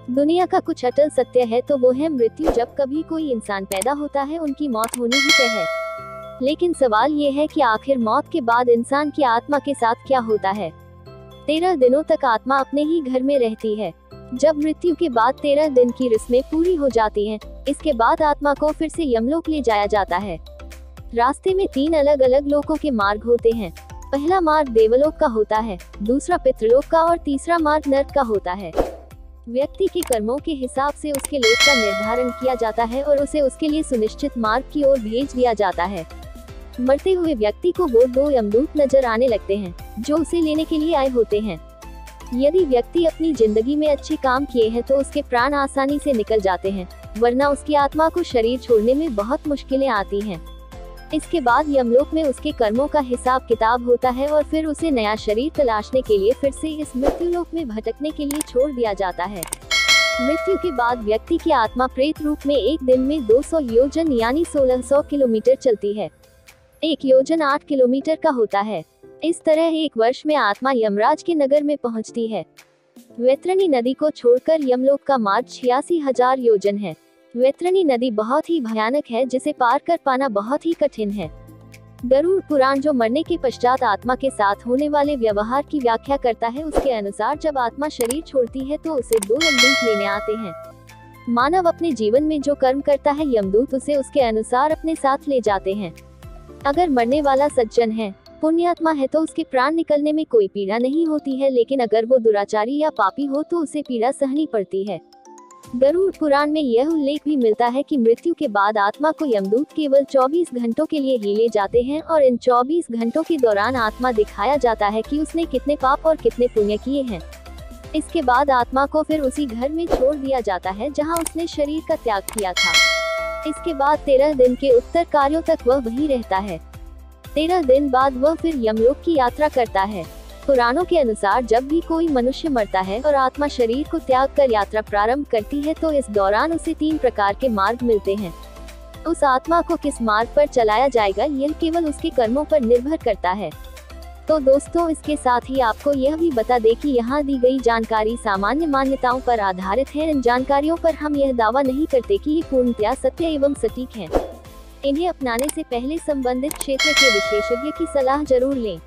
दुनिया का कुछ अटल सत्य है तो वो है मृत्यु। जब कभी कोई इंसान पैदा होता है उनकी मौत होनी ही तय है। लेकिन सवाल ये है कि आखिर मौत के बाद इंसान की आत्मा के साथ क्या होता है। 13 दिनों तक आत्मा अपने ही घर में रहती है। जब मृत्यु के बाद 13 दिन की रस्में पूरी हो जाती हैं, इसके बाद आत्मा को फिर से यमलोक ले जाया जाता है। रास्ते में 3 अलग अलग लोकों के मार्ग होते हैं। पहला मार्ग देवलोक का होता है, दूसरा पितृलोक का और तीसरा मार्ग नर्क का होता है। व्यक्ति के कर्मों के हिसाब से उसके लोक का निर्धारण किया जाता है और उसे उसके लिए सुनिश्चित मार्ग की ओर भेज दिया जाता है। मरते हुए व्यक्ति को वो 2 यमदूत नजर आने लगते हैं जो उसे लेने के लिए आए होते हैं। यदि व्यक्ति अपनी जिंदगी में अच्छे काम किए हैं तो उसके प्राण आसानी से निकल जाते हैं, वरना उसकी आत्मा को शरीर छोड़ने में बहुत मुश्किलें आती हैं। इसके बाद यमलोक में उसके कर्मों का हिसाब किताब होता है और फिर उसे नया शरीर तलाशने के लिए फिर से इस मृत्युलोक में भटकने के लिए छोड़ दिया जाता है। मृत्यु के बाद व्यक्ति की आत्मा प्रेत रूप में एक दिन में 200 योजन यानी 1600 किलोमीटर चलती है। 1 योजन 8 किलोमीटर का होता है। इस तरह 1 वर्ष में आत्मा यमराज के नगर में पहुंचती है। वैतरणी नदी को छोड़कर यमलोक का मार्ग 86,000 योजन है। वैतरणी नदी बहुत ही भयानक है जिसे पार कर पाना बहुत ही कठिन है। गरुड़ पुराण जो मरने के पश्चात आत्मा के साथ होने वाले व्यवहार की व्याख्या करता है, उसके अनुसार जब आत्मा शरीर छोड़ती है तो उसे 2 यमदूत लेने आते हैं। मानव अपने जीवन में जो कर्म करता है, यमदूत उसे उसके अनुसार अपने साथ ले जाते हैं। अगर मरने वाला सज्जन है, पुण्यात्मा है तो उसके प्राण निकलने में कोई पीड़ा नहीं होती है, लेकिन अगर वो दुराचारी या पापी हो तो उसे पीड़ा सहनी पड़ती है। गरुड़ पुराण में यह उल्लेख भी मिलता है कि मृत्यु के बाद आत्मा को यमदूत केवल 24 घंटों के लिए ही ले जाते हैं और इन 24 घंटों के दौरान आत्मा दिखाया जाता है कि उसने कितने पाप और कितने पुण्य किए हैं। इसके बाद आत्मा को फिर उसी घर में छोड़ दिया जाता है जहां उसने शरीर का त्याग किया था। इसके बाद 13 दिन के उत्तर कार्यों तक वह वहीं रहता है। 13 दिन बाद वह फिर यमलोक की यात्रा करता है। पुराणों के अनुसार जब भी कोई मनुष्य मरता है और आत्मा शरीर को त्याग कर यात्रा प्रारंभ करती है तो इस दौरान उसे 3 प्रकार के मार्ग मिलते हैं। उस आत्मा को किस मार्ग पर चलाया जाएगा यह केवल उसके कर्मों पर निर्भर करता है। तो दोस्तों, इसके साथ ही आपको यह भी बता दें कि यहाँ दी गई जानकारी सामान्य मान्यताओं पर आधारित है। इन जानकारियों पर हम यह दावा नहीं करते कि ये पूर्णतया सत्य एवं सटीक है। इन्हें अपनाने से पहले संबंधित क्षेत्र के विशेषज्ञ की सलाह जरूर लें।